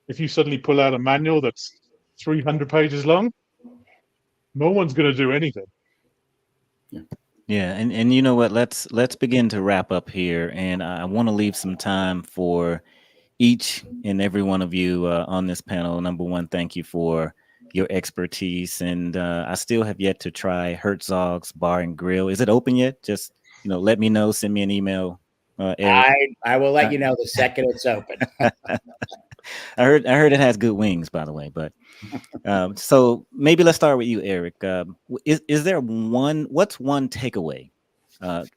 if you suddenly pull out a manual that's 300 pages long. No one's going to do anything. Yeah, and you know what? Let's begin to wrap up here, and I want to leave some time for each and every one of you on this panel. Number one, thank you for your expertise, and I still have yet to try Herzog's Bar and Grill. Is it open yet? Just let me know. Send me an email, Eric. I will let you know the second it's open. I heard it has good wings, by the way. But so maybe let's start with you, Eric. Is there what's one takeaway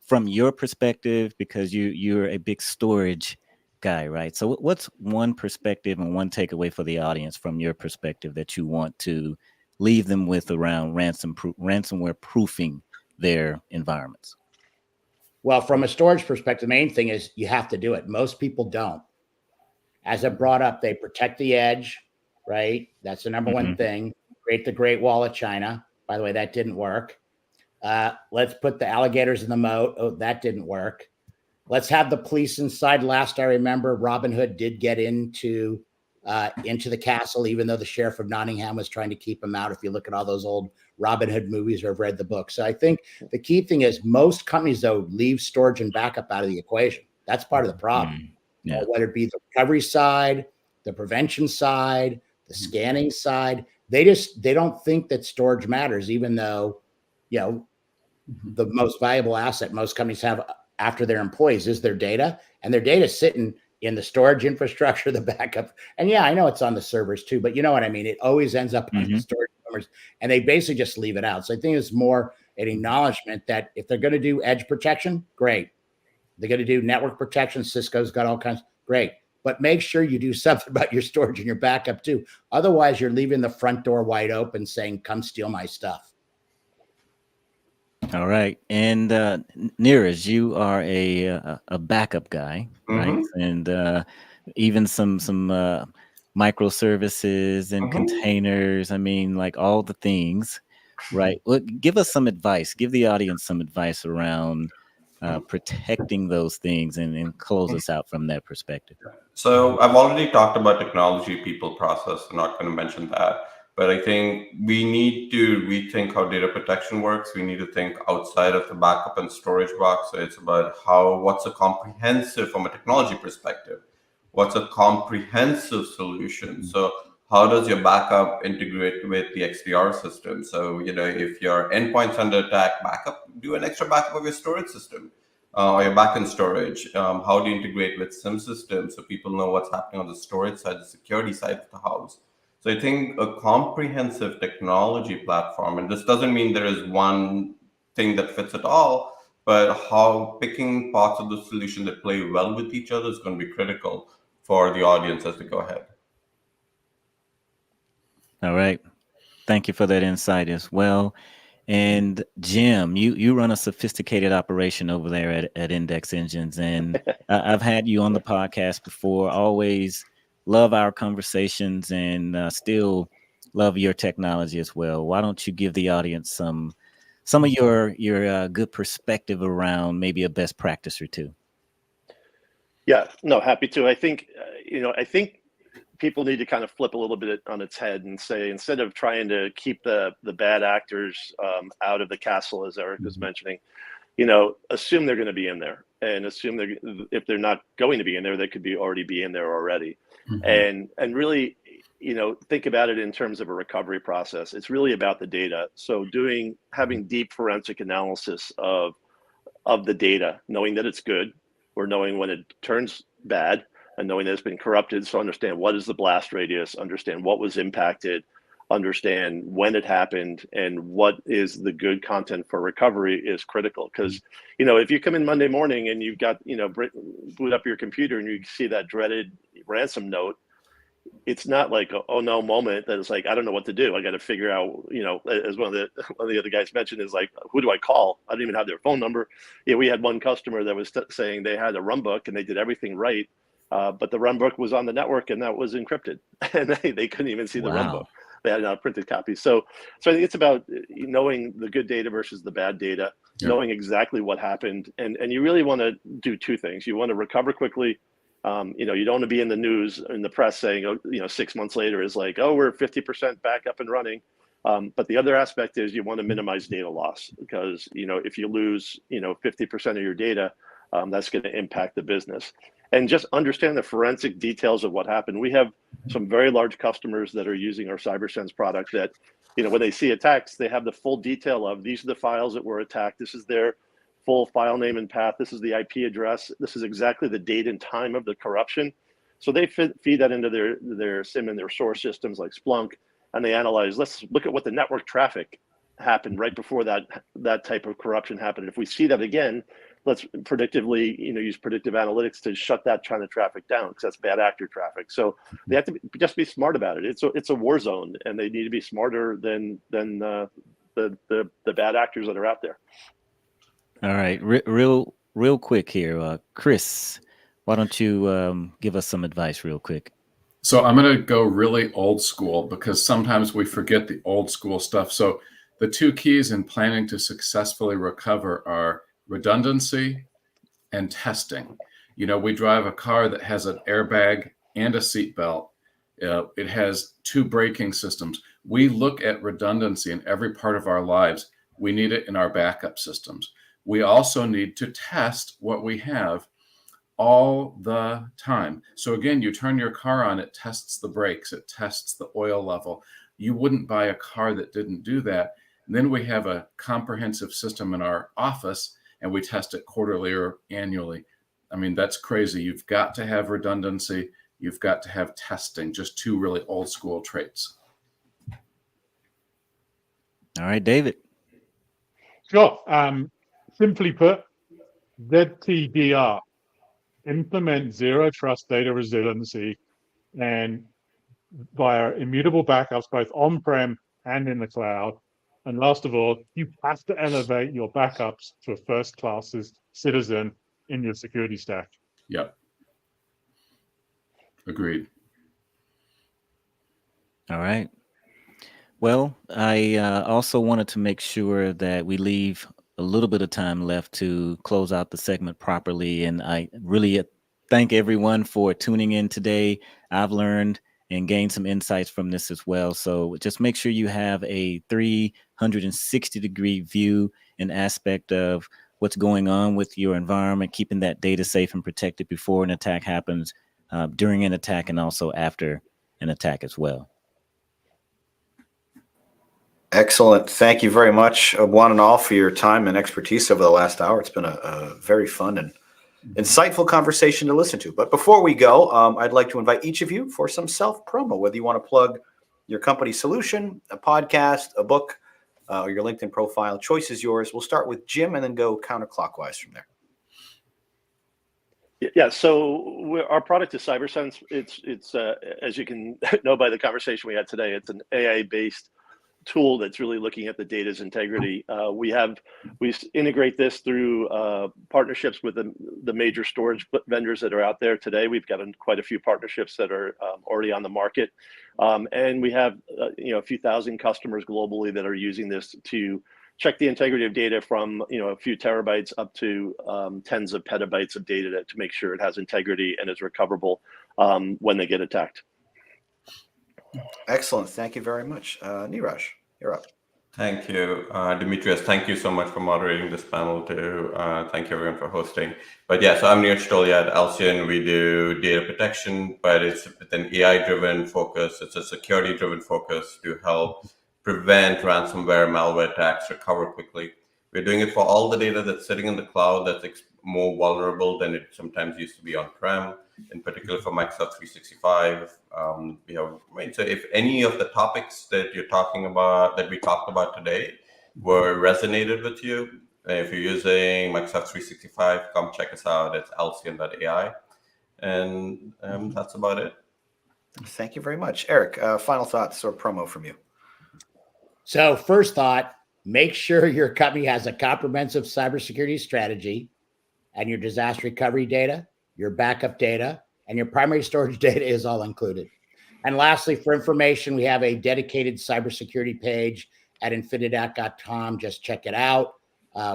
from your perspective, because you're a big storage guy, right? So what's one perspective and one takeaway for the audience from your perspective that you want to leave them with around ransomware proofing their environments? Well, from a storage perspective, the main thing is you have to do it. Most people don't. As I brought up, they protect the edge, right? That's the number one thing. Create the Great Wall of China. By the way, that didn't work. Let's put the alligators in the moat. Oh, that didn't work. Let's have the police inside. Last I remember, Robin Hood did get into the castle, even though the sheriff of Nottingham was trying to keep him out. If you look at all those old Robin Hood movies or have read the book. So I think the key thing is most companies, though, leave storage and backup out of the equation. That's part of the problem. Yeah. Whether it be the recovery side, the prevention side, the scanning side, they don't think that storage matters, even though, the most valuable asset most companies have after their employees is their data, and their data is sitting in the storage infrastructure, the backup. And yeah, I know it's on the servers too, but you know what I mean? It always ends up on the storage servers, and they basically just leave it out. So I think it's more an acknowledgement that if they're going to do edge protection, great. They're going to do network protection. Cisco's got all kinds. Great. But make sure you do something about your storage and your backup too. Otherwise, you're leaving the front door wide open saying, come steal my stuff. All right. And Neeraj, you are a backup guy, right? And even some microservices and containers. I mean, like all the things, right? Well, give us some advice. Give the audience some advice around protecting those things and close us out from that perspective. So I've already talked about technology, people, process. I'm not going to mention that. But I think we need to rethink how data protection works. We need to think outside of the backup and storage box. So it's about what's a comprehensive, from a technology perspective, what's a comprehensive solution? So how does your backup integrate with the XDR system? So, if your endpoint's under attack, do an extra backup of your storage system or your backend storage. How do you integrate with SIM systems so people know what's happening on the storage side, the security side of the house? So I think a comprehensive technology platform, and this doesn't mean there is one thing that fits it all, but how picking parts of the solution that play well with each other is going to be critical for the audience as they go ahead. All right. Thank you for that insight as well. And Jim, you run a sophisticated operation over there at Index Engines, and I've had you on the podcast before. Always love our conversations, and still love your technology as well. Why don't you give the audience some of your good perspective around maybe a best practice or two? Yeah, no, happy to. I think people need to kind of flip a little bit on its head and say, instead of trying to keep the bad actors out of the castle, as Eric was mentioning, assume they're going to be in there, and assume if they're not going to be in there, they could already be in there already. And really, think about it in terms of a recovery process. It's really about the data. So having deep forensic analysis of the data, knowing that it's good, or knowing when it turns bad, and knowing that it's been corrupted. So understand what is the blast radius, understand what was impacted, understand when it happened, and what is the good content for recovery is critical. Because, if you come in Monday morning and you've got, boot up your computer and you see that dreaded ransom note, it's not like a oh no moment that it's like, I don't know what to do. I got to figure out, as one of the other guys mentioned, is like, who do I call? I don't even have their phone number. Yeah, we had one customer that was saying they had a run book and they did everything right. But the run book was on the network and that was encrypted, and they couldn't even see the run book. They had a printed copy. So I think it's about knowing the good data versus the bad data, knowing exactly what happened. And you really want to do two things. You want to recover quickly, You know, you don't want to be in the news, in the press saying, oh, you know, 6 months later is like, oh, we're 50% back up and running. But the other aspect is you want to minimize data loss, because, you know, if you lose, you know, 50% of your data, that's going to impact the business. And just understand the forensic details of what happened. We have some very large customers that are using our CyberSense product that, you know, when they see attacks, they have the full detail of, these are the files that were attacked. This is their full file name and path. This is the IP address. This is exactly the date and time of the corruption. So they feed that into their SIM and their source systems like Splunk, and they analyze, let's look at what the network traffic happened right before that type of corruption happened. And if we see that again, let's predictively, you know, use predictive analytics to shut that kind of traffic down, because that's bad actor traffic. So they have to just be smart about it. It's a war zone, and they need to be smarter than the bad actors that are out there. All right, real quick here, Chris, why don't you give us some advice real quick? So I'm going to go really old school, because sometimes we forget the old school stuff. So the two keys in planning to successfully recover are redundancy and testing. You know, we drive a car that has an airbag and a seatbelt. It has two braking systems. We look at redundancy in every part of our lives. We need it in our backup systems. We also need to test what we have all the time. So again, you turn your car on, it tests the brakes, it tests the oil level. You wouldn't buy a car that didn't do that. And then we have a comprehensive system in our office, and we test it quarterly or annually. I mean, that's crazy. You've got to have redundancy. You've got to have testing, just two really old school traits. All right, David. Sure. Simply put, ZTDR, implement zero trust data resiliency and via immutable backups, both on-prem and in the cloud. And last of all, you have to elevate your backups to a first-class citizen in your security stack. Yep. Agreed. All right. Well, I also wanted to make sure that we leave a little bit of time left to close out the segment properly. And I really thank everyone for tuning in today. I've learned and gained some insights from this as well. So just make sure you have a 360-degree view and aspect of what's going on with your environment, keeping that data safe and protected before an attack happens, during an attack, and also after an attack as well. Excellent. Thank you very much, one and all, for your time and expertise over the last hour. It's been a very fun and insightful conversation to listen to. But before we go, I'd like to invite each of you for some self-promo, whether you want to plug your company solution, a podcast, a book, or your LinkedIn profile. Choice is yours. We'll start with Jim and then go counterclockwise from there. Yeah, so our product is CyberSense. It's as you can know by the conversation we had today, it's an AI-based tool that's really looking at the data's integrity. We integrate this through partnerships with the major storage vendors that are out there today. We've got quite a few partnerships that are already on the market, and we have a few thousand customers globally that are using this to check the integrity of data from a few terabytes up to tens of petabytes of data to make sure it has integrity and is recoverable when they get attacked. Excellent. Thank you very much. Neeraj, you're up. Thank you, Demetrius. Thank you so much for moderating this panel too. Thank you everyone for hosting. But yeah, so I'm Neeraj Tolia at Alcyon. We do data protection, but it's with an AI-driven focus. It's a security-driven focus to help prevent ransomware, malware attacks, recover quickly. We're doing it for all the data that's sitting in the cloud that's more vulnerable than it sometimes used to be on-prem, in particular for Microsoft 365. So if any of the topics that you're talking about, that we talked about today, were resonated with you, if you're using Microsoft 365, come check us out. It's alcyon.ai. And that's about it. Thank you very much. Eric, final thoughts or promo from you. So first thought, make sure your company has a comprehensive cybersecurity strategy and your disaster recovery data, your backup data, and your primary storage data is all included. And lastly, for information, we have a dedicated cybersecurity page at infinidat.com. Just check it out.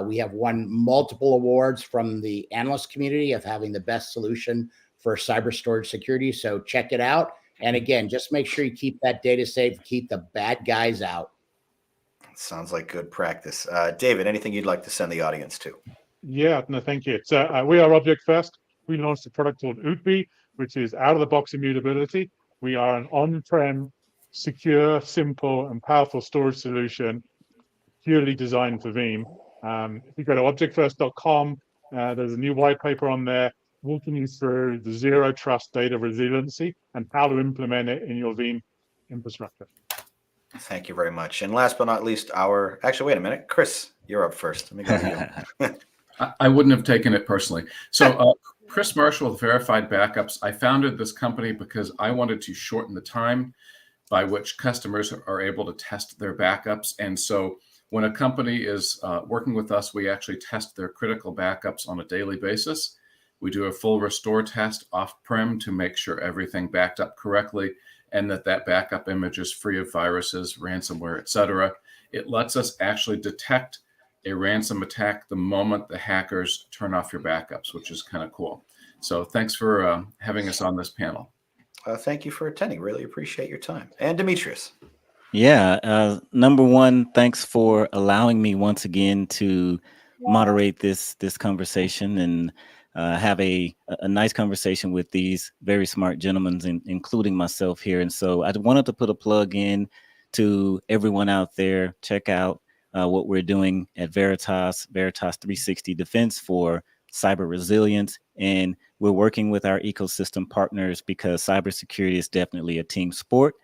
We have won multiple awards from the analyst community of having the best solution for cyber storage security. So check it out. And again, just make sure you keep that data safe, keep the bad guys out. Sounds like good practice. David, anything you'd like to send the audience to? Yeah, no, thank you. We are Object First. We launched a product called UTB, which is out-of-the-box immutability. We are an on-prem, secure, simple, and powerful storage solution purely designed for Veeam. If you go to objectfirst.com, there's a new white paper on there walking you through the zero trust data resiliency and how to implement it in your Veeam infrastructure. Thank you very much. And last but not least, actually, wait a minute. Chris, you're up first. Let me go to you. I wouldn't have taken it personally. So Chris Marshall with Verified Backups. I founded this company because I wanted to shorten the time by which customers are able to test their backups. And so when a company is working with us, we actually test their critical backups on a daily basis. We do a full restore test off-prem to make sure everything backed up correctly and that backup image is free of viruses, ransomware, et cetera. It lets us actually detect a ransom attack the moment the hackers turn off your backups, which is kind of cool. So thanks for having us on this panel. Thank you for attending. Really appreciate your time. And Demetrius. Yeah. Number one, thanks for allowing me once again to moderate this conversation and have a nice conversation with these very smart gentlemen, including myself here. And so I wanted to put a plug in to everyone out there. Check out what we're doing at Veritas 360 Defense for cyber resilience. And we're working with our ecosystem partners because cybersecurity is definitely a team sport.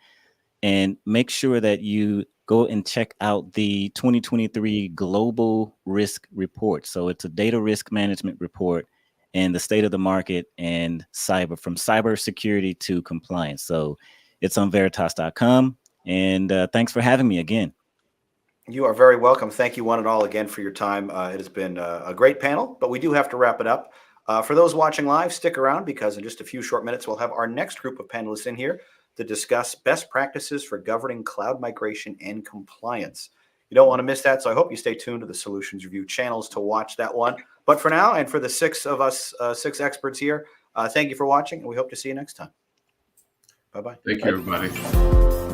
And make sure that you go and check out the 2023 Global Risk Report. So it's a data risk management report and the state of the market and from cybersecurity to compliance. So it's on veritas.com. And thanks for having me again. You are very welcome. Thank you one and all again for your time. It has been a great panel, but we do have to wrap it up. For those watching live, stick around because in just a few short minutes, we'll have our next group of panelists in here to discuss best practices for governing cloud migration and compliance. You don't want to miss that, so I hope you stay tuned to the Solutions Review channels to watch that one. But for now, and for the six experts here, thank you for watching, and we hope to see you next time. Bye-bye. Thank you, everybody.